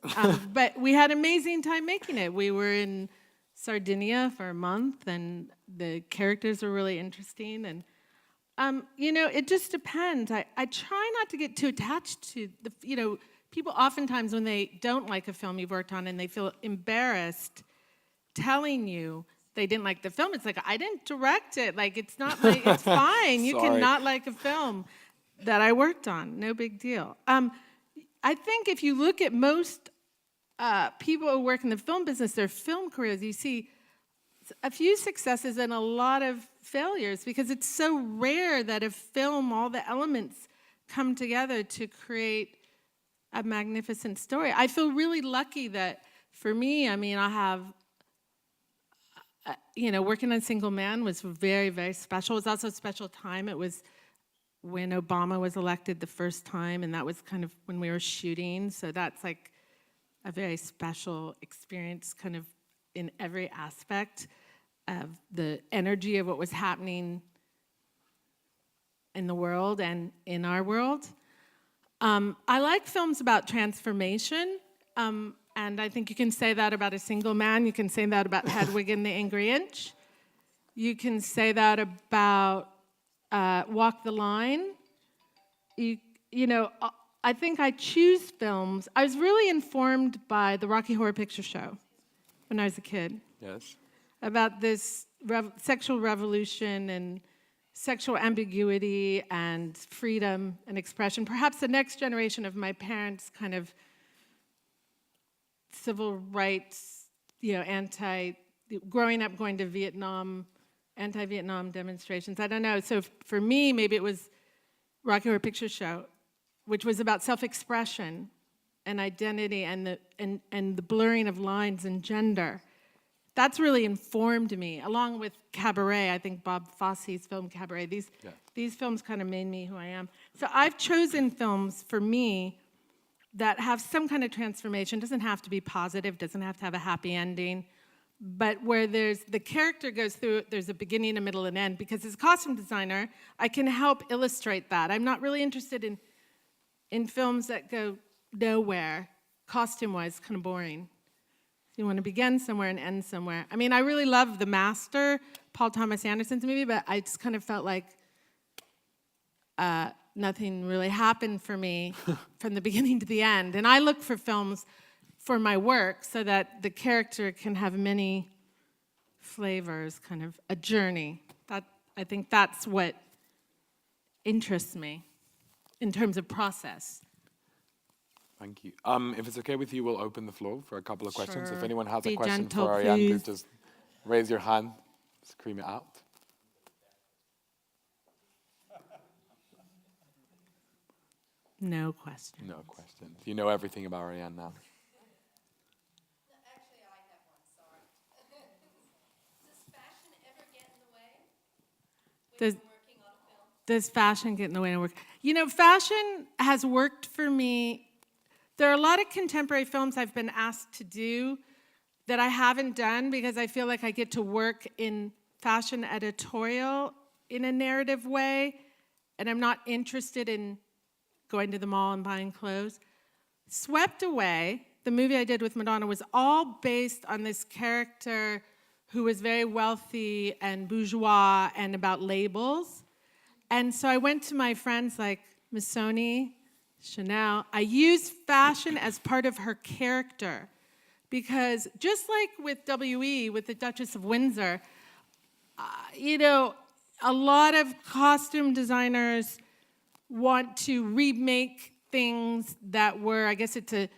But we had an amazing time making it. We were in Sardinia for a month, and the characters were really interesting. And, it just depends. I try not to get too attached to people oftentimes when they don't like a film you've worked on and they feel embarrassed telling you they didn't like the film. It's like, I didn't direct it. Like, it's fine. You can not like a film that I worked on. No big deal. I think if you look at most people who work in the film business, their film careers, you see a few successes and a lot of failures because it's so rare that a film, all the elements come together to create a magnificent story. I feel really lucky that for me, I mean, I have, working on Single Man was very, very special. It was also a special time. It was when Obama was elected the first time, and that was kind of when we were shooting. So that's like a very special experience kind of in every aspect of the energy of what was happening in the world and in our world. I like films about transformation, and I think you can say that about A Single Man. You can say that about Hedwig and the Angry Inch. You can say that about Walk the Line. I think I choose films. I was really informed by the Rocky Horror Picture Show when I was a kid. Yes. About this sexual revolution and sexual ambiguity and freedom and expression. Perhaps the next generation of my parents' kind of civil rights, growing up going to Vietnam, anti-Vietnam demonstrations. I don't know. So for me, maybe it was Rocky Horror Picture Show, which was about self-expression and identity and the blurring of lines and gender. That's really informed me, along with Cabaret. I think Bob Fosse's film Cabaret. These films kind of made me who I am. So I've chosen films for me that have some kind of transformation. Doesn't have to be positive, doesn't have to have a happy ending, but where the character goes through, there's a beginning, a middle, and end. Because as a costume designer, I can help illustrate that. I'm not really interested in films that go nowhere, costume-wise, kind of boring. You want to begin somewhere and end somewhere. I mean, I really love The Master, Paul Thomas Anderson's movie, but I just kind of felt like nothing really happened for me from the beginning to the end. And I look for films for my work so that the character can have many flavors, kind of a journey. I think that's what interests me in terms of process. Thank you. If it's okay with you, we'll open the floor for a couple of questions. Sure. If anyone has Be a question gentle, for Arianne, please. just raise your hand, scream it out. No question. No questions. You know everything about Arianne now. Actually, I have one, sorry. Does fashion ever get in the way when you're working on a film? Does fashion get in the way of work? Fashion has worked for me. There are a lot of contemporary films I've been asked to do that I haven't done because I feel like I get to work in fashion editorial in a narrative way, and I'm not interested in going to the mall and buying clothes. Swept Away, the movie I did with Madonna, was all based on this character who was very wealthy and bourgeois and about labels. And so I went to my friends like Missoni, Chanel. I used fashion as part of her character because just like with WE, with the Duchess of Windsor, you know, a lot of costume designers want to remake things that were, I guess it's a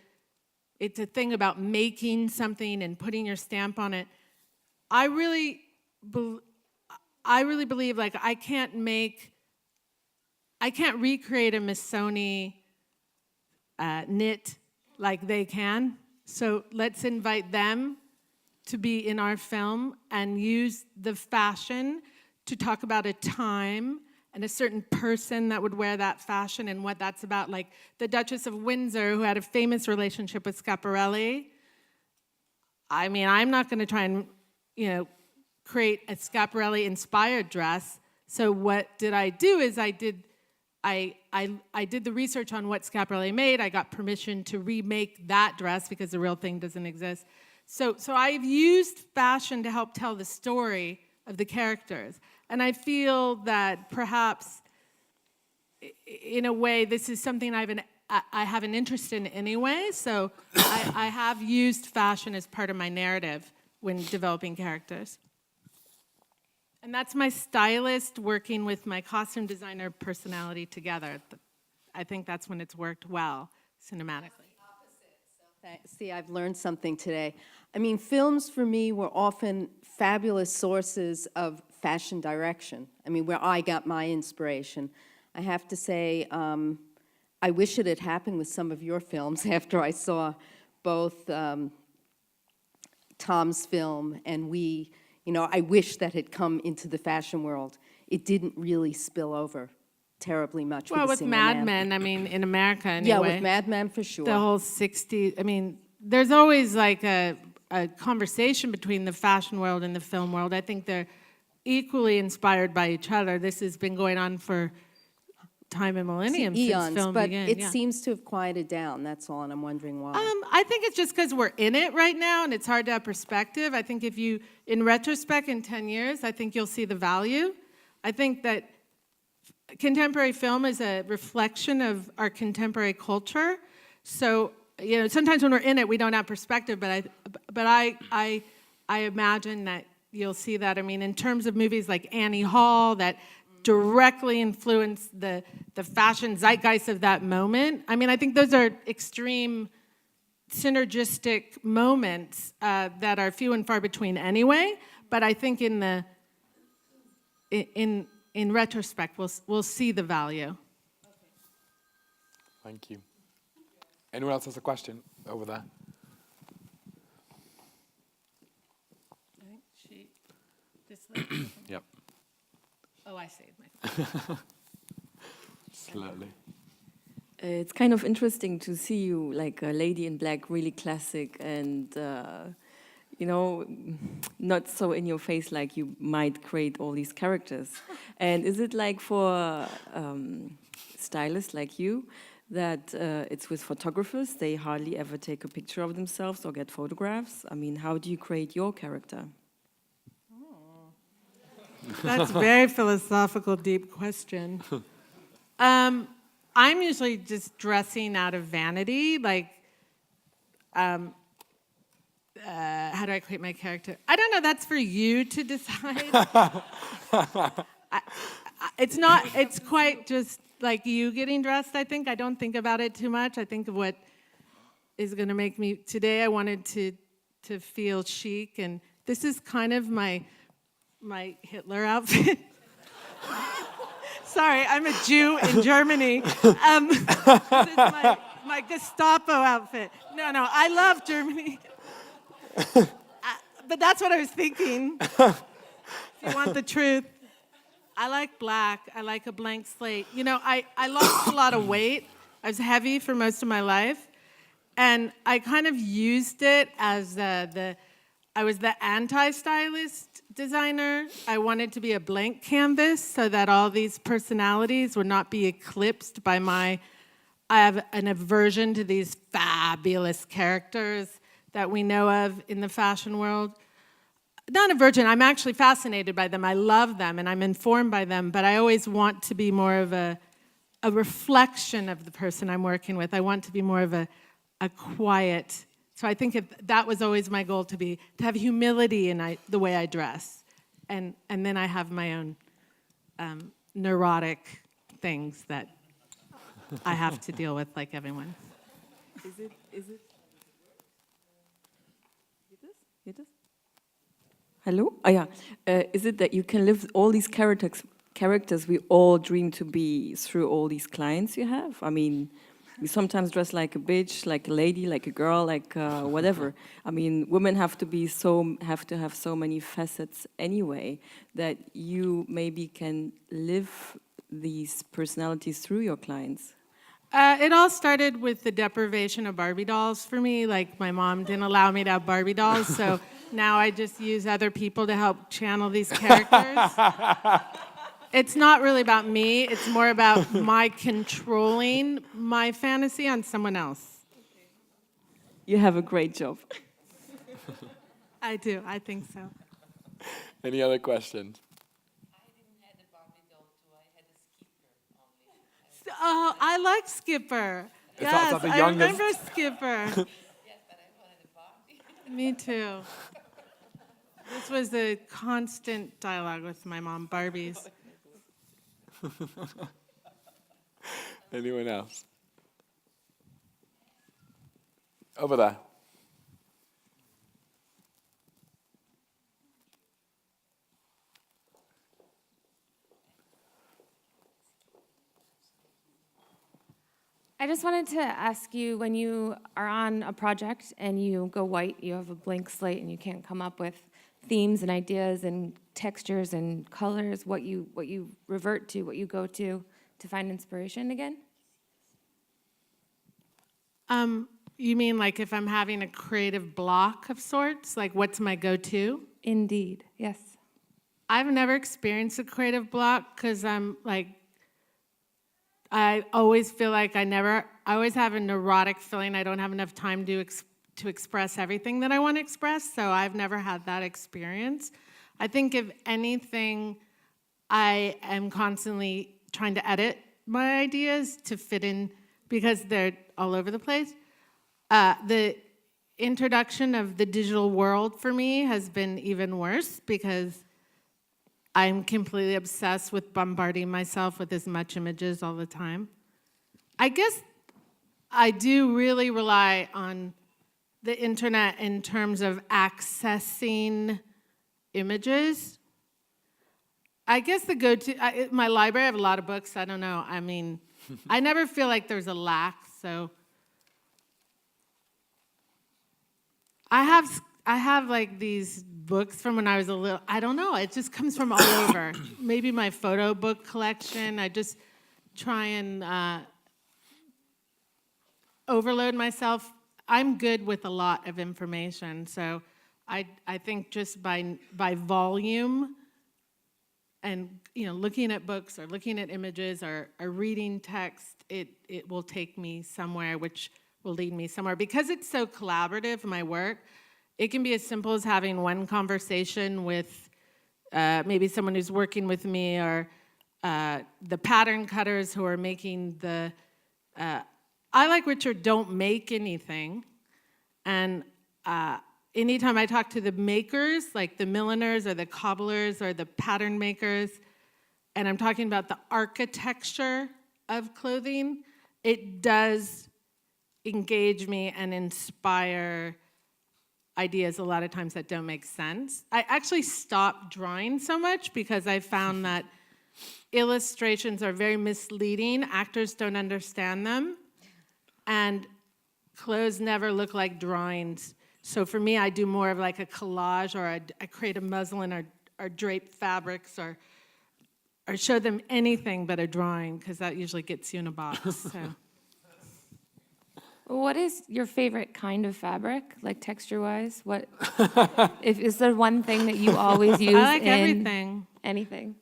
thing about making something and putting your stamp on it. I really believe, like, I can't recreate a Missoni knit like they can. So let's invite them to be in our film and use the fashion to talk about a time and a certain person that would wear that fashion and what that's about. Like the Duchess of Windsor, who had a famous relationship with Schiaparelli. I mean, I'm not going to try and, you know, create a Schiaparelli-inspired dress. So what did I do is I did the research on what Schiaparelli made. I got permission to remake that dress because the real thing doesn't exist. So I've used fashion to help tell the story of the characters. And I feel that perhaps, in a way, this is something I have an interest in anyway. So I have used fashion as part of my narrative when developing characters. And that's my stylist working with my costume designer personality together. I think that's when it's worked well, cinematically. See, I've learned something today. I mean, films for me were often fabulous sources of fashion direction. I mean, where I got my inspiration. I have to say, I wish it had happened with some of your films after I saw both Tom's film and We. You know, I wish that had come into the fashion world. It didn't really spill over terribly much. Well, with Mad Men, I mean, in America anyway. Yeah, with Mad Men for sure. The whole 60s, I mean, there's always like a conversation between the fashion world and the film world. I think they're equally inspired by each other. This has been going on for time and millennium eons, since film but began. it seems to have quieted down, that's all, and I'm wondering why. I think it's just because we're in it right now and it's hard to have perspective. I think if you, in retrospect, in 10 years, I think you'll see the value. I think that contemporary film is a reflection of our contemporary culture. So, you know, sometimes when we're in it, we don't have perspective, but I imagine that you'll see that. I mean, in terms of movies like Annie Hall, that directly influence the fashion zeitgeist of that moment. I mean, I think those are extreme synergistic moments that are few and far between anyway. But I think in retrospect, we'll see the value. Thank you. Anyone else has a question over there? Yep. Oh, I saved my Slowly. It's kind of interesting to see you like a lady in black, really classic, and you know, not so in your face like you might create all these characters. And is it like for stylists like you that it's with photographers, they hardly ever take a picture of themselves or get photographs? I mean, how do you create your character? That's a very philosophical, deep question. I'm usually just dressing out of vanity, like, how do I create my character? I don't know, that's for you to decide. It's quite just like you getting dressed, I think. I don't think about it too much. I think of what is gonna make me, today I wanted to feel chic, and this is kind of my Hitler outfit. Sorry, I'm a Jew in Germany. This is my Gestapo outfit. No, I love Germany. But that's what I was thinking. If you want the truth. I like black. I like a blank slate. You know, I lost a lot of weight. I was heavy for most of my life. And I kind of used it as I was the anti-stylist designer. I wanted to be a blank canvas so that all these personalities would not be eclipsed by I have an aversion to these fabulous characters that we know of in the fashion world. Not aversion, I'm actually fascinated by them. I love them and I'm informed by them, but I always want to be more of a reflection of the person I'm working with. I want to be more of a quiet So I think that was always my goal, to have humility in the way I dress. And then I have my own neurotic things that I have to deal with like everyone. Is it? It is? Hello? Oh, yeah. Is it that you can live all these characters we all dream to be through all these clients you have? I mean, you sometimes dress like a bitch, like a lady, like a girl, like whatever. I mean, women have to have so many facets anyway that you maybe can live these personalities through your clients. It all started with the deprivation of Barbie dolls for me. Like, my mom didn't allow me to have Barbie dolls, so now I just use other people to help channel these characters. It's not really about me. It's more about my controlling my fantasy on someone else. You have a great job. I do. I think so. Any other questions? Oh, I like Skipper. Is that Yes, the I youngest? remember Skipper. Me too. This was a constant dialogue with my mom, Barbies. Anyone else? Over there. I just wanted to ask you, when you are on a project and you go white, you have a blank slate and you can't come up with themes and ideas and textures and colors, what you revert to, what you go to find inspiration again? You mean like if I'm having a creative block of sorts? Like, what's my go-to? Indeed, yes. I've never experienced a creative block because I always feel like I always have a neurotic feeling I don't have enough time to express everything that I want to express, so I've never had that experience. I think if anything, I am constantly trying to edit my ideas to fit in because they're all over the place. The introduction of the digital world for me has been even worse because I'm completely obsessed with bombarding myself with as much images all the time. I guess I do really rely on the internet in terms of accessing images. I guess the go-to, my library, I have a lot of books, I don't know. I mean, I never feel like there's a lack, so. I have like these books from when I was a little, I don't know, it just comes from all over. Maybe my photo book collection, I just try and overload myself. I'm good with a lot of information, so I think just by volume and looking at books or looking at images or reading text, it will take me somewhere, which will lead me somewhere. Because it's so collaborative, my work, it can be as simple as having one conversation with maybe someone who's working with me or the pattern cutters who are making the... I, like Richard, don't make anything. And anytime I talk to the makers, like the milliners or the cobblers or the pattern makers, and I'm talking about the architecture of clothing, it does engage me and inspire ideas a lot of times that don't make sense. I actually stopped drawing so much because I found that illustrations are very misleading. Actors don't understand them. And clothes never look like drawings. So for me, I do more of like a collage, or I create a muslin or drape fabrics or show them anything but a drawing, because that usually gets you in a box. So. What is your favorite kind of fabric, like texture-wise? Is there one thing that you always use? I like in everything. Anything.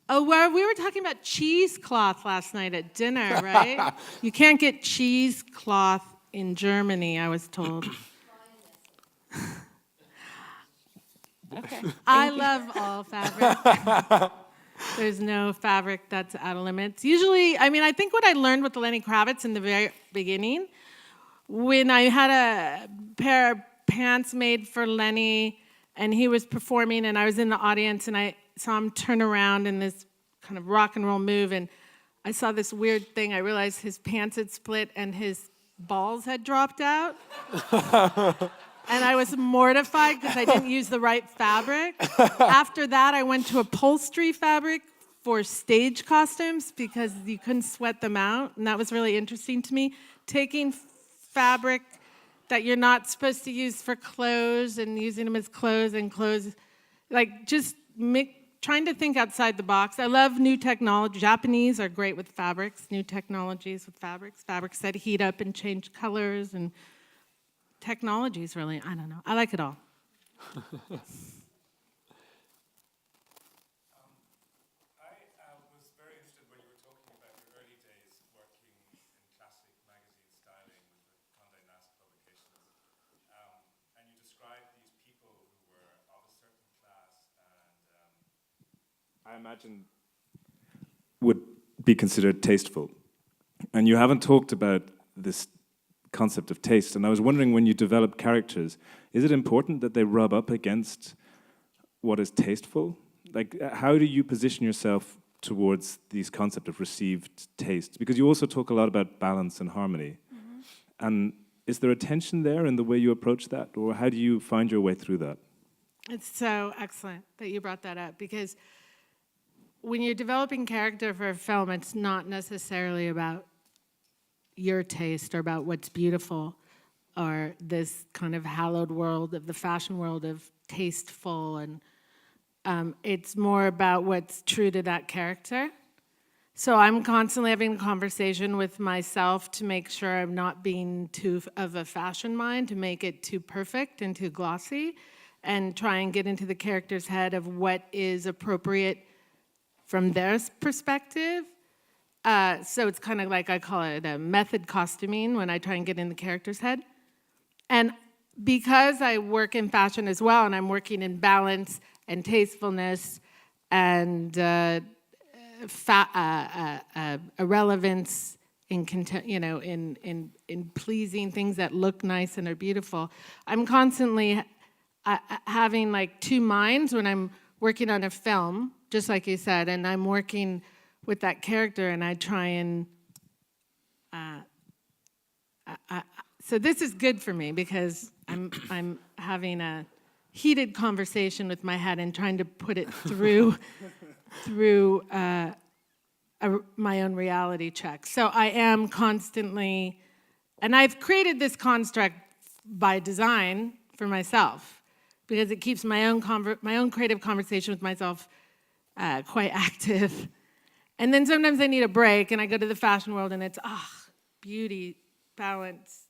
Oh, well, we were talking about cheesecloth last night at dinner, right? You can't get cheesecloth in Germany, I was told. Okay. I love all fabric. There's no fabric that's out of limits. Usually, I think what I learned with Lenny Kravitz in the very beginning, when I had a pair of pants made for Lenny, and he was performing, and I was in the audience, and I saw him turn around in this kind of rock and roll move, and I saw this weird thing. I realized his pants had split and his balls had dropped out. And I was mortified because I didn't use the right fabric. After that, I went to upholstery fabric for stage costumes because you couldn't sweat them out, and that was really interesting to me. Taking fabric that you're not supposed to use for clothes and using them as clothes and clothes, like just trying to think outside the box. I love new technology. Japanese are great with fabrics, new technologies with fabrics that heat up and change colors, and technologies really, I don't know. I like it all. I was very interested when you were talking about your early days working in classic magazine styling with the Condé Nast publications. And you described these people who were of a certain class and I imagine would be considered tasteful. And you haven't talked about this concept of taste. And I was wondering, when you develop characters, is it important that they rub up against what is tasteful? Like, how do you position yourself towards these concept of received taste? Because you also talk a lot about balance and harmony. Mm-hmm. And is there a tension there in the way you approach that? Or how do you find your way through that? It's so excellent that you brought that up, because when you're developing character for a film, it's not necessarily about your taste or about what's beautiful or this kind of hallowed world of the fashion world of tasteful, and it's more about what's true to that character. So I'm constantly having a conversation with myself to make sure I'm not being too of a fashion mind, to make it too perfect and too glossy, and try and get into the character's head of what is appropriate from their perspective. So it's kind of like, I call it a method costuming when I try and get in the character's head. And because I work in fashion as well, and I'm working in balance and tastefulness and irrelevance in content, in pleasing things that look nice and are beautiful, I'm constantly having like two minds when I'm working on a film, just like you said, and I'm working with that character, and I try and so this is good for me because I'm having a heated conversation with my head and trying to put it through my own reality check. So I am constantly, and I've created this construct by design for myself because it keeps my own creative conversation with myself quite active. And then sometimes I need a break, and I go to the fashion world, and it's, beauty, balance,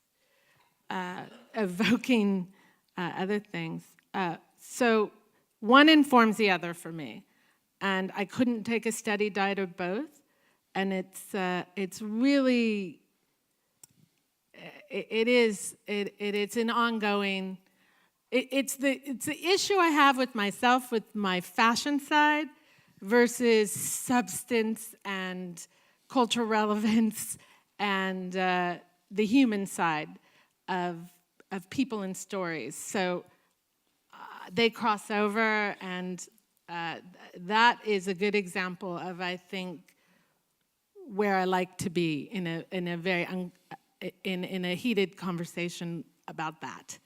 evoking other things. So one informs the other for me, and I couldn't take a steady diet of both. And it's really, it's an ongoing. It's the issue I have with myself with my fashion side versus substance and cultural relevance and the human side of people and stories. So they cross over, and that is a good example of, I think, where I like to be in a very in a heated conversation about that.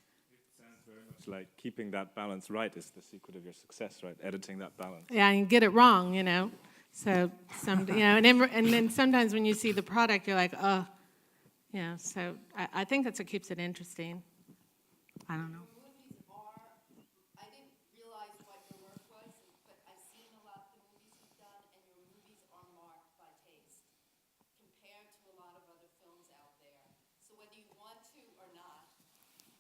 Like keeping that balance right is the secret of your success, right? Editing that balance. Yeah, and get it wrong, So and then sometimes when you see the product, you're like, oh, So I think that's what keeps it interesting. I don't know. Your movies are, I didn't realize what your work was, but I've seen a lot of the movies you've done, and your movies are marked by taste compared to a lot of other films out there. So whether you want to or not,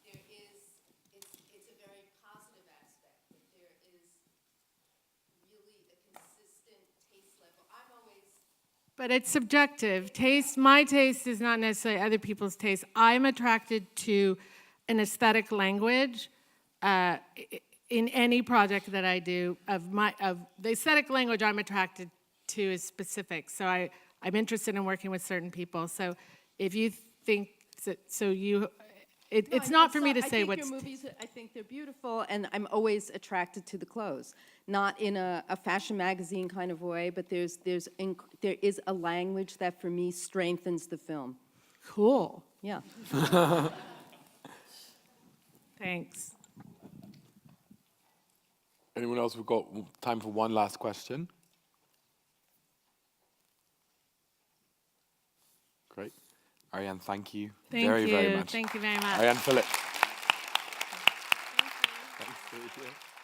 it's a very positive aspect, that there is really a consistent taste level. I'm always... But it's subjective. My taste is not necessarily other people's taste. I'm attracted to an aesthetic language in any project that I do. The aesthetic language I'm attracted to is specific. So I'm interested in working with certain people. So if you think, It's not for me to say I what's. think your movies, I think they're beautiful, and I'm always attracted to the clothes. Not in a fashion magazine kind of way, but there is a language that for me strengthens the film. Cool. Yeah. Thanks. Anyone else? We've got time for one last question. Great. Arianne, thank you Thank very, you. very much. Thank you very much. Arianne Phillips. Thanks.